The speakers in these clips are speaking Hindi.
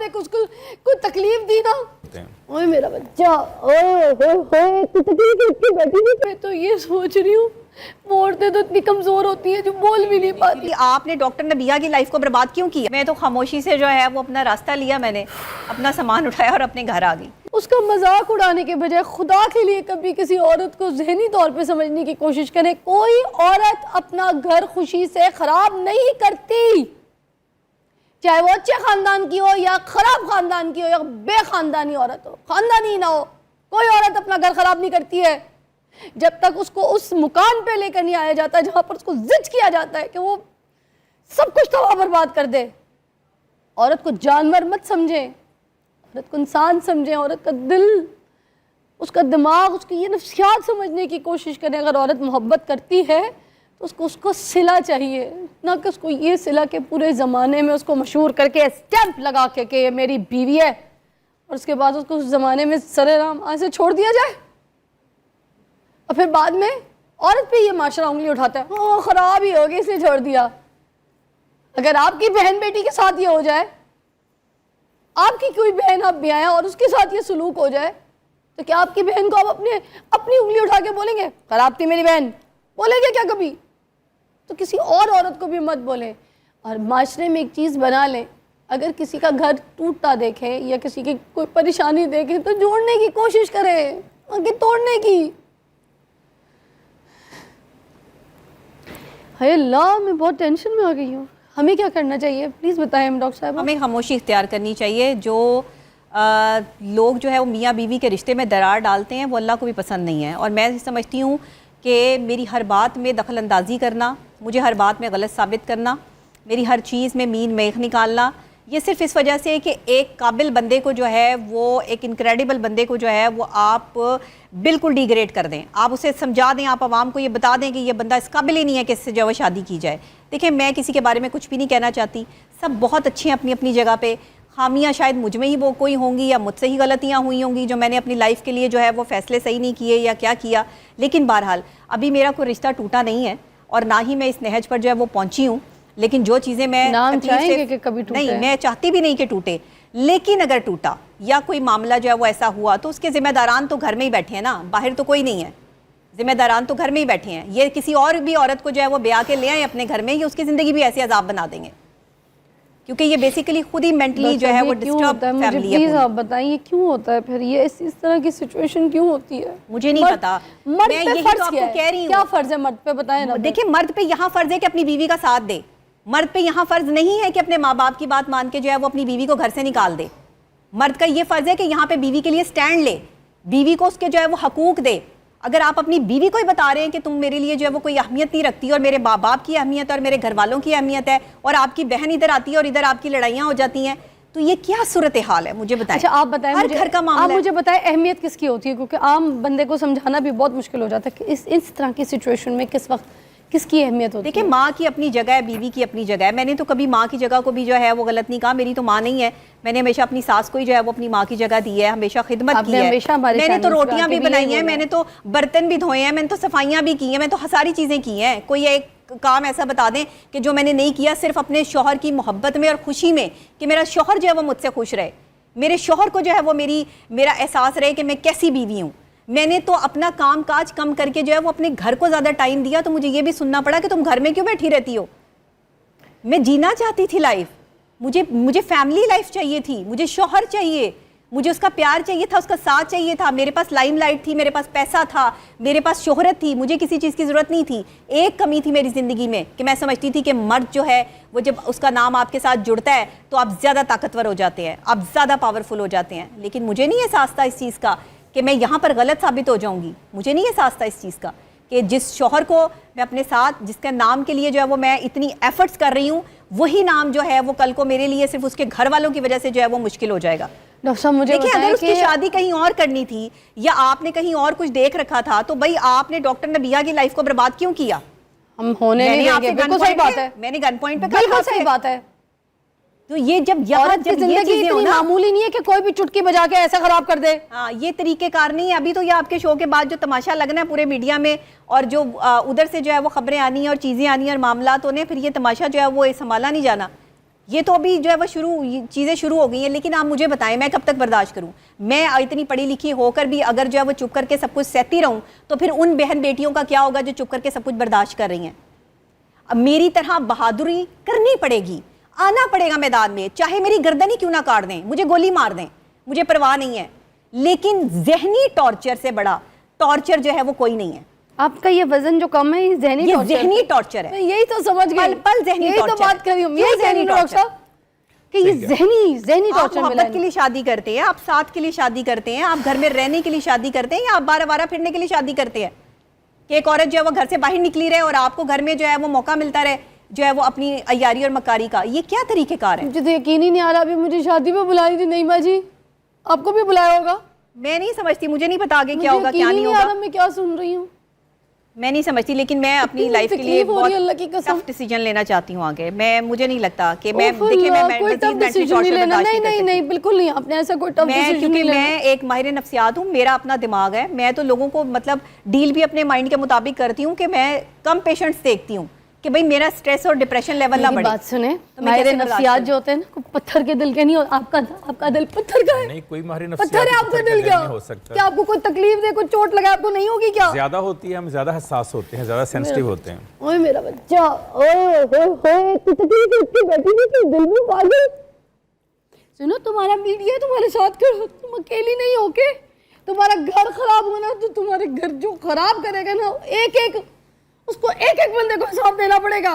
एक उसको कोई तकलीफ दी ना, ओए मेरा बच्चा, ओए तू तकलीफ की बैठी थी। मैं तो ये सोच रही हूँ वो औरतें तो इतनी कमजोर होती है जो बोल भी नहीं पाती। आपने डॉक्टर नबिया की लाइफ को बर्बाद क्यों किया? मैं तो खामोशी से जो है वो अपना रास्ता लिया, मैंने अपना सामान उठाया और अपने घर आ गई। उसका मजाक उड़ाने के बजाय खुदा के लिए कभी किसी औरत को ज़हनी तौर पे समझने की कोशिश करें। कोई औरत अपना घर खुशी से खराब नहीं करती, चाहे वो अच्छे खानदान की हो या खराब खानदान की हो या बेखानदानी औरत हो, खानदानी ना हो, कोई औरत अपना घर खराब नहीं करती है जब तक उसको उस मुकाम पे लेकर नहीं आया जाता जहां पर उसको जिद किया जाता है कि वो सब कुछ तबाह बर्बाद कर दे। औरत को जानवर मत समझें, औरत को इंसान समझें, औरत का दिल, उसका दिमाग, उसकी ये नफ्सियात समझने की कोशिश करें। अगर औरत मोहब्बत करती है तो उसको सिला चाहिए, ना कि उसको ये सिला के पूरे ज़माने में उसको मशहूर करके स्टैंप लगा के कि ये मेरी बीवी है, और उसके बाद उसको उस ज़माने में सरेराम ऐसे छोड़ दिया जाए। और फिर बाद में औरत पे ये माशरा उंगली उठाता है, हाँ ख़राब ही हो गई इसलिए छोड़ दिया। अगर आपकी बहन बेटी के साथ ये हो जाए, आपकी कोई बहन आप ब्याह और उसके साथ ये सलूक हो जाए, तो क्या आपकी बहन को आप अपनी उंगली उठा के बोलेंगे खराब थी मेरी बहन? बोलेंगे क्या कभी? तो किसी और औरत को भी मत बोलें। और माशरे में एक चीज़ बना लें, अगर किसी का घर टूटता देखें या किसी की कोई परेशानी देखें तो जोड़ने की कोशिश करें, आगे तोड़ने की। हाय अल्लाह, मैं बहुत टेंशन में आ गई हूँ। हमें क्या करना चाहिए प्लीज़ बताएं हम डॉक्टर साहब। हमें खामोशी इख्तियार करनी चाहिए। जो लोग जो है वो मियाँ बीवी के रिश्ते में दरार डालते हैं वो अल्लाह को भी पसंद नहीं है। और मैं समझती हूँ कि मेरी हर बात में दखल अंदाज़ी करना, मुझे हर बात में गलत साबित करना, मेरी हर चीज़ में मीन मेख निकालना, ये सिर्फ इस वजह से कि एक काबिल बंदे को जो है वो, एक इनक्रेडिबल बंदे को जो है वो आप बिल्कुल डिग्रेड कर दें, आप उसे समझा दें, आप आवाम को ये बता दें कि ये बंदा इस काबिल ही नहीं है कि इससे जो है शादी की जाए। देखिए, मैं किसी के बारे में कुछ भी नहीं कहना चाहती, सब बहुत अच्छे हैं अपनी अपनी जगह पे। खामियाँ शायद मुझ में ही वो कोई होंगी या मुझसे ही गलतियाँ हुई होंगी जो मैंने अपनी लाइफ के लिए जो है वो फ़ैसले सही नहीं किए या क्या किया। लेकिन बहरहाल अभी मेरा कोई रिश्ता टूटा नहीं है और ना ही मैं इस नहज पर जो है वो पहुँची हूँ। लेकिन जो चीज़ें मैं चाहेंगे कि कभी टूटे? नहीं, मैं चाहती भी नहीं कि टूटे, लेकिन अगर टूटा या कोई मामला जो है वो ऐसा हुआ तो उसके जिम्मेदारान तो घर में ही बैठे हैं ना, बाहर तो कोई नहीं है। जिम्मेदारान तो घर में ही बैठे हैं। ये किसी और भी औरत को जो है वो ब्याह के ले आए अपने घर में, ये उसकी ज़िंदगी भी ऐसे अजाब बना देंगे, क्योंकि ये बेसिकली खुद ही मेंटली जो है वो डिस्टर्ब फैमिली है। प्लीज आप बताइए क्यों होता है फिर ये, इस तरह की सिचुएशन क्यों होती है? मुझे नहीं पता, मैं यही तो आपको कह रही हूँ। क्या फर्ज है मर्द पे, बताएं ना। देखिए, मर्द पे यहाँ फर्ज है कि अपनी बीवी का साथ दे। मर्द पे यहाँ फर्ज नहीं है कि अपने माँ बाप की बात मान के जो है वो अपनी बीवी को घर से निकाल दे। मर्द का ये फर्ज है कि यहाँ पे बीवी के लिए स्टैंड ले, बीवी को उसके जो है वो हकूक दे। अगर आप अपनी बीवी को ही बता रहे हैं कि तुम मेरे लिए जो है वो कोई अहमियत नहीं रखती और मेरे माँ बाप की अहमियत और मेरे घर वालों की अहमियत है, और आपकी बहन इधर आती है और इधर आपकी लड़ाइयाँ हो जाती हैं, तो ये क्या सूरत हाल है? मुझे बताएं। अच्छा, आप बताएं, हर घर का मामला आप मुझे बताएं अहमियत किसकी होती है, क्योंकि आम बंदे को समझाना भी बहुत मुश्किल हो जाता है कि इस तरह की सिचुएशन में किस वक्त किसकी अहमियत होती है। देखिए, माँ की अपनी जगह है, बीवी की अपनी जगह है। मैंने तो कभी माँ की जगह को भी जो है वो गलत नहीं कहा, मेरी तो माँ नहीं है। मैंने हमेशा अपनी सास को ही जो है वो अपनी माँ की जगह दी है, हमेशा खिदमत की है। मैंने तो रोटियां भी बनाई हैं, मैंने तो बर्तन भी धोए हैं, मैंने तो सफाइयाँ भी की हैं, मैंने तो सारी चीज़ें की हैं। कोई एक काम ऐसा बता दें कि जो मैंने नहीं किया, सिर्फ अपने शौहर की मोहब्बत में और खुशी में कि मेरा शौहर जो है वो मुझसे खुश रहे, मेरे शौहर को जो है वो मेरा एहसास रहे कि मैं कैसी बीवी हूँ। मैंने तो अपना काम काज कम करके जो है वो अपने घर को ज़्यादा टाइम दिया, तो मुझे ये भी सुनना पड़ा कि तुम घर में क्यों बैठी रहती हो। मैं जीना चाहती थी लाइफ, मुझे फैमिली लाइफ चाहिए थी, मुझे शौहर चाहिए, मुझे उसका प्यार चाहिए था, उसका साथ चाहिए था। मेरे पास लाइमलाइट थी, मेरे पास पैसा था, मेरे पास शोहरत थी, मुझे किसी चीज़ की ज़रूरत नहीं थी। एक कमी थी मेरी ज़िंदगी में कि मैं समझती थी कि मर्द जो है वो जब उसका नाम आपके साथ जुड़ता है तो आप ज़्यादा ताकतवर हो जाते हैं, आप ज़्यादा पावरफुल हो जाते हैं। लेकिन मुझे नहीं एहसास था इस चीज़ का कि मैं यहाँ पर गलत साबित हो जाऊँगी। मुझे नहीं एहसास था इस चीज़ का कि जिस शौहर को मैं अपने साथ, जिसके नाम के लिए जो है वो मैं इतनी एफर्ट्स कर रही हूँ, वही नाम जो है वो कल को मेरे लिए सिर्फ उसके घर वालों की वजह से जो है वो मुश्किल हो जाएगा। डॉक्टर साहब, मुझे देखिए, अगर उसकी शादी कहीं और करनी थी या आपने कहीं और कुछ देख रखा था तो भाई आपने डॉक्टर नबिया की लाइफ को बर्बाद क्यों किया? हम होने नहीं देंगे। बिल्कुल सही बात है, मैंने गन पॉइंट पे बिल्कुल सही बात है। तो ये जब जिंदगी इतनी मामूली नहीं है कि कोई भी चुटकी बजा के ऐसा खराब कर दे। हाँ, ये तरीकेकार नहीं है। अभी तो ये आपके शो के बाद जो तमाशा लगना है पूरे मीडिया में और जो उधर से जो है वो खबरें आनी है और चीजें आनी है और मामला तो ने फिर ये तमाशा जो है वो संभाला नहीं जाना। ये तो अभी जो है वो चीज़ें शुरू हो गई हैं, लेकिन आप मुझे बताएं मैं कब तक बर्दाश्त करूं? मैं इतनी पढ़ी लिखी होकर भी अगर जो है वो चुप करके सब कुछ सहती रहूं, तो फिर उन बहन बेटियों का क्या होगा जो चुप करके सब कुछ बर्दाश्त कर रही हैं? अब मेरी तरह बहादुरी करनी पड़ेगी, आना पड़ेगा मैदान में, चाहे मेरी गर्दन ही क्यों ना काट दें, मुझे गोली मार दें, मुझे परवाह नहीं है। लेकिन जहनी टॉर्चर से बड़ा टॉर्चर जो है वो कोई नहीं है। आपका ये वजन जो कम है ये जहनी टॉर्चर है। यही तो समझ गई, पल जहनी टॉर्चर, तो बात कर रही हूं ये जहनी टॉर्चर कि ये जहनी टॉर्चर। मोहब्बत के लिए शादी करते हैं आप, साथ के लिए शादी करते हैं आप, घर में रहने के लिए शादी करते हैं, या आप बारह फिरने के लिए शादी करते हैं कि एक औरत जो है वो घर से बाहर निकली रहे और आपको घर में जो है वो मौका मिलता रहे जो है वो अपनी अय्यारी और मकारी का? ये क्या तरीकेकार है? मुझे तो यकीन ही नहीं आ रहा। अभी मुझे शादी में बुलाई थी नईमा जी, आपको भी बुलाया होगा? मैं नहीं समझती, मुझे नहीं पता आगे क्या होगा क्या नहीं होगा। मैं क्या सुन रही हूँ मैं नहीं समझती, लेकिन मैं अपनी लाइफ के लिए बहुत टफ डिसीजन लेना चाहती हूँ आगे। मुझे नहीं लगता कि मैं देखिए मैं कोई टफ डिसीजन नहीं लेना। नहीं बिल्कुल नहीं, आपने ऐसा कोई टफ डिसीजन क्योंकि मैं एक माहिर नफ्सियात हूँ, मेरा अपना दिमाग है, मैं तो लोगों को मतलब डील भी अपने माइंड के मुताबिक करती हूँ कि मैं कम पेशेंट्स देखती हूँ कि भाई मेरा स्ट्रेस और डिप्रेशन लेवल ना बढ़े। बात सुने, माहिर नफ्सियात जो होते हैं ना पत्थर के दिल के नहीं, और आपका दिल पत्थर का है। नहीं, कोई माहिर पत्थर है आपका दिल। क्या हो सकता है? क्या आपको कोई तकलीफ दे, कोई चोट लगे, आपको नहीं होगी क्या? ज्यादा होती है, हम ज्यादा हसास होते हैं, ज्यादा सेंसिटिव होते हैं। ओए मेरा बच्चा, ओए बैठी थी तो दिल में पागल। सुनो, तुम्हारा मीडिया तुम्हारे साथ खड़ा, तुम अकेली नहीं हो के। तुम्हारा घर खराब होना तो तुम्हारे घर जो खराब करेगा ना, एक उसको एक बंदे को हिसाब देना पड़ेगा।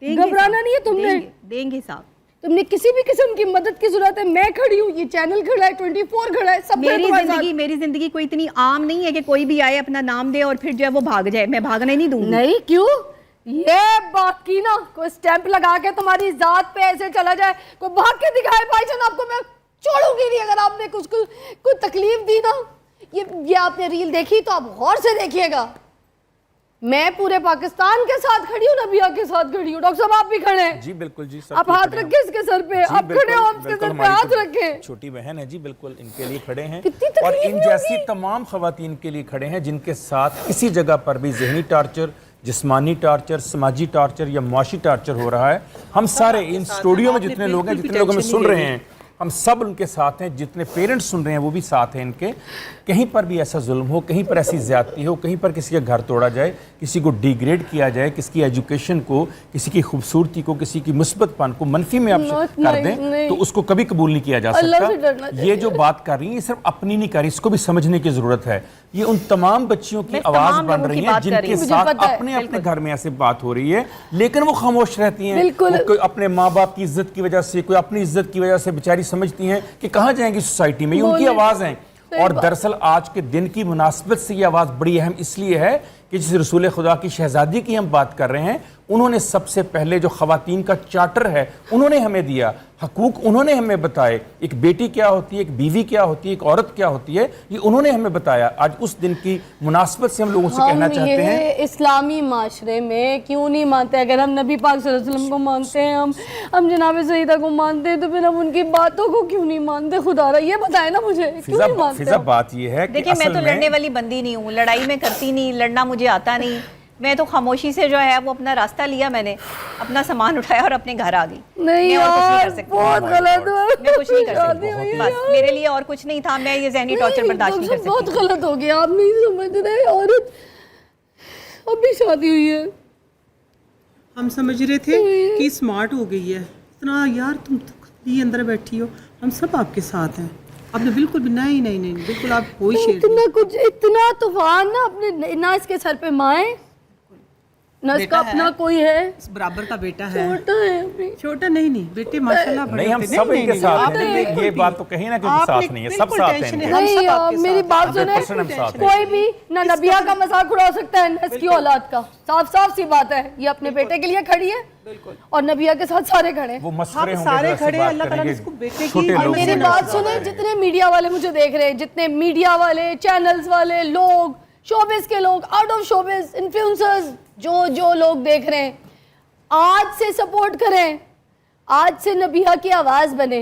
घबराना नहीं है तुमने, देंगे हिसाब। तुमने किसी भी किस्म की मदद की जरूरत है, मैं खड़ी हूँ, ये चैनल खड़ा है, 24 खड़ा है, सब मेरी जिंदगी कोई इतनी आम नहीं है कि कोई भी आए अपना नाम दे और फिर जो है वो भाग जाए। मैं भागने नहीं दूंगी। नहीं, क्यों? ये बाकी ना कोई स्टैंप लगा के तुम्हारी जात पे ऐसे चला जाए, कोई भाग के दिखाए, भाईजान आपको मैं छोड़ूंगी नहीं अगर आपने कुछ कोई तकलीफ दी ना। ये आपने रील देखी तो आप गौर से देखिएगा। मैं पूरे पाकिस्तान के साथ खड़ी हूँ, नबिया के साथ खड़ी हूँ। डॉक्टर साहब आप भी खड़े हैं? जी बिल्कुल जी, सब आप हाथ रखे इसके सर पे, आप खड़े हो, इसके सर पे हाथ रखे। छोटी बहन है जी, बिल्कुल इनके लिए खड़े हैं और इन जैसी तमाम खवातीन के लिए खड़े हैं जिनके साथ किसी जगह पर भी ज़हनी टॉर्चर, जिस्मानी टॉर्चर, समाजी टॉर्चर या मुआशी टॉर्चर हो रहा है। हम सारे इन स्टूडियो में जितने लोग हैं, जितने लोग हमें सुन रहे हैं, हम सब उनके साथ हैं। जितने पेरेंट्स सुन रहे हैं वो भी साथ हैं इनके। कहीं पर भी ऐसा जुल्म हो, कहीं पर ऐसी ज्यादती हो, कहीं पर किसी का घर तोड़ा जाए, किसी को डिग्रेड किया जाए, किसी की एजुकेशन को, किसी की खूबसूरती को, किसी की मुस्बतपन को मनफी में आप कर दें तो उसको कभी कबूल नहीं किया जा सकता। ये जो बात कर रही है ये सिर्फ अपनी नहीं कर रही, इसको भी समझने की जरूरत है। ये उन तमाम बच्चियों की आवाज बन रही है जिनके साथ अपने अपने घर में ऐसे बात हो रही है, लेकिन वो खामोश रहती हैं। कोई अपने माँ बाप की इज्जत की वजह से, कोई अपनी इज्जत की वजह से बेचारी समझती हैं कि कहाँ जाएंगी सोसाइटी में। ये उनकी आवाज है। और दरअसल आज के दिन की मुनासिबत से ये आवाज़ बड़ी अहम इसलिए है कि जिस रसूल खुदा की शहजादी की हम बात कर रहे हैं, उन्होंने सबसे पहले जो खवातीन का चार्टर है उन्होंने हमें दिया, हकूक उन्होंने हमें बताए। एक बेटी क्या होती है, एक बीवी क्या होती है, एक औरत क्या होती है, ये उन्होंने हमें बताया। आज उस दिन की मुनासिबत से हम लोगों से कहना चाहते हैं, इस्लामी माशरे में क्यों नहीं मानते? अगर हम नबी पाक सल्लल्लाहु अलैहि वसल्लम को मानते हैं, हम जनाब सईदा को मानते हैं, तो फिर हम उनकी बातों को क्यों नहीं मानते? खुदारा ये बताए ना मुझे, क्यों नहीं मानते? फिजा बात ये है, देखिए मैं तो लड़ने वाली बंदी नहीं हूँ, लड़ाई में करती नहीं, लड़ना मुझे आता नहीं। मैं तो खामोशी से जो है वो अपना रास्ता लिया, मैंने अपना सामान उठाया और अपने घर आ गई। नहीं यार, बहुत गलत हुआ। मैं कुछ नहीं कर सकती, बस मेरे लिए और कुछ नहीं था। मैं ये ज़हनी टॉर्चर बर्दाश्त नहीं कर सकती। बहुत गलत हो गया, आप नहीं समझ रहे। औरत अभी शादी हुई है, हम समझ रहे थे कि स्मार्ट हो गई है इतना। यार तुम तो अंदर बैठी हो, हम सब आपके साथ हैं। आपने बिल्कुल भी नहीं नहीं नहीं बिल्कुल आप कोई शेर इतना कुछ, इतना तूफान ना अपने ना इसके सर पे माए ना इसका अपना कोई है, इस बराबर का बेटा है। छोटा है अभी। छोटा नहीं बेटे माशाल्लाह बड़े नहीं, हम सब इनके साथ हैं। ये बात तो कहीं ना कहीं साथ नहीं है, सब साथ हैं। नहीं यार, मेरी बात सुने, कोई भी ना नबिया का मजाक उड़ा सकता है ना इसकी औलाद का। साफ साफ सी बात है, ये अपने बेटे के लिए खड़ी है और नबिया के साथ सारे खड़े, वो मसखरे होंगे, सारे खड़े। अल्लाह ताला ने इसको बेटे की। और मेरी बात सुने, जितने मीडिया वाले मुझे देख रहे हैं, जितने मीडिया वाले, चैनल्स वाले लोग, शोबिस के लोग, आउट ऑफ शोबिस, इन्फ्लुएंसर्स, जो लोग देख रहे हैं, आज से सपोर्ट करें, आज से नबिया की आवाज़ बने,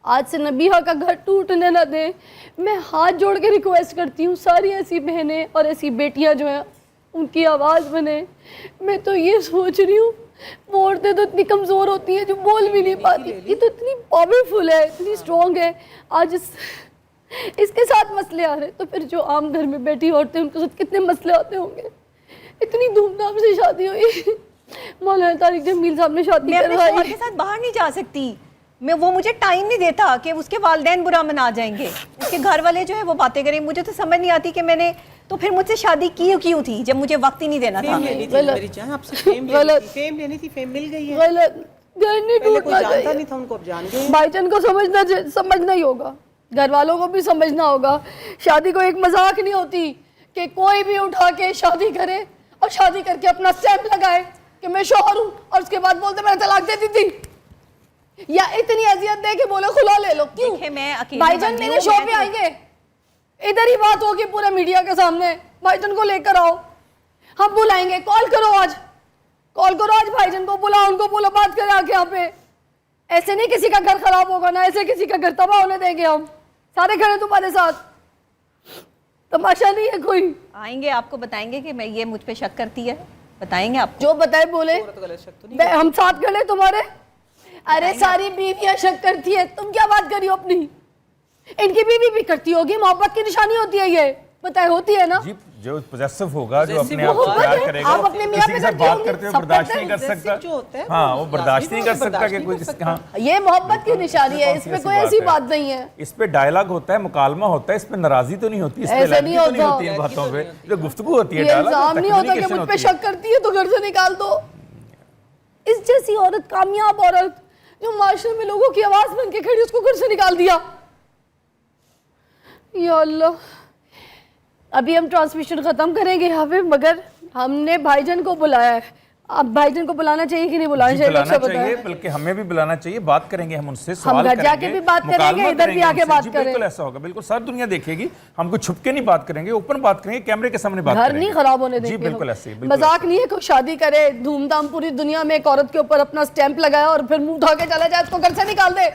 आज से नबिया का घर टूटने ना दें। मैं हाथ जोड़ के रिक्वेस्ट करती हूँ, सारी ऐसी बहनें और ऐसी बेटियाँ जो हैं उनकी आवाज़ बने। मैं तो ये सोच रही हूँ वो औरतें तो इतनी कमज़ोर होती हैं जो बोल भी नहीं पाती, ये तो इतनी पावरफुल है, इतनी स्ट्रॉन्ग है। आज इसके साथ मसले आ रहे, तो फिर जो आम घर में बैठी औरतें उनके साथ कितने मसले आते होंगे। इतनी धूमधाम से शादी हुई, मौलाना तारिक जमील साहब ने शादी करवाई। मैं के साथ बाहर नहीं जा सकती, वो मुझे टाइम नहीं देता कि उसके वालिदैन बुरा मना जाएंगे, उसके घर वाले जो है वो बातें करें। मुझे तो समझ नहीं आती कि मैंने तो फिर मुझसे शादी क्यों थी जब मुझे वक्त ही नहीं देना था। फेम लेनी थी, फेम मिल गई है। गलत, घर नहीं टूटना चाहिए। नहीं था उनको, अब जान गए। भाईजान को समझना ही होगा, घर वालों को भी समझना होगा। शादी को एक मजाक नहीं होती कि कोई भी उठा के शादी करे और शादी करके अपना स्टैंप लगाए कि मैं शौहर हूँ और उसके बाद बोलते मैंने तलाक दे दी थी, या इतनी अजियत दे के बोले खुला ले लो। क्यों? मैं भाईजान मेरे शो पे आएंगे, इधर ही बात होगी पूरे मीडिया के सामने, भाईजान को लेकर आओ, हम बुलाएंगे, कॉल करो आज भाईजान को बुलाओ, उनको बोलो बात करें आके यहाँ पे। ऐसे नहीं किसी का घर खराब होगा ना, ऐसे किसी का घर तबाह होने देंगे हम, सारे खड़े तुम्हारे साथ, तमाशा नहीं है कोई। आएंगे, आपको बताएंगे कि मैं ये मुझ पे शक करती है, बताएंगे आप जो बताए बोले, हम साथ खड़े तुम्हारे। अरे सारी बीवियां शक करती है, तुम क्या बात करी हो अपनी, इनकी बीवी भी करती होगी, मोहब्बत की निशानी होती है ये, बताए होती है ना। जी, जो पोजेसिव होगा, जो अपने आप को प्यार करेगा, आप अपने मियां पे बात करते हुए बर्दाश्त नहीं कर सकता। हाँ, वो बर्दाश्त नहीं कर सकता कि कोई हाँ, ये मोहब्बत की निशानी है, इसमें कोई ऐसी बात नहीं है। इस पे डायलॉग होता है, मुकालमा होता है, इस पे नाराजी तो नहीं होती, इस पे ऐसे नहीं नहीं होती इन बातों पे, जो गुफ्तगू होती है, ये इल्जाम नहीं होता कि मुझ पे शक करती है तो घर से निकाल दो। इस जैसी औरत, कामयाब औरत जो माशरे में लोगों की आवाज बन के खड़ी, उसको घर से निकाल दिया। या अल्लाह, अभी हम ट्रांसमिशन खत्म करेंगे यहाँ पे, मगर हमने भाईजान को बुलाया है। अब भाईजान को बुलाना चाहिए कि नहीं बुलाना चाहिए? बुलाना चाहिए, बल्कि हमें भी बुलाना चाहिए, बात करेंगे हम उनसे, सवाल हम घर जाके भी बात करेंगे, इधर भी आके बात करेंगे। बिल्कुल ऐसा होगा, बिल्कुल सारी दुनिया देखेगी, हम कुछ छुप के नहीं बात करेंगे, ओपन बात करेंगे, कैमरे के सामने बात करेंगे। घर नहीं खराब होने देंगे। जी बिल्कुल ऐसे ही, मजाक नहीं है, कोई शादी करे धूमधाम पूरी दुनिया में, एक औरत के ऊपर अपना स्टैंप लगाया और फिर मुंह उठा के चला जाए, उसको घर से निकाल दे।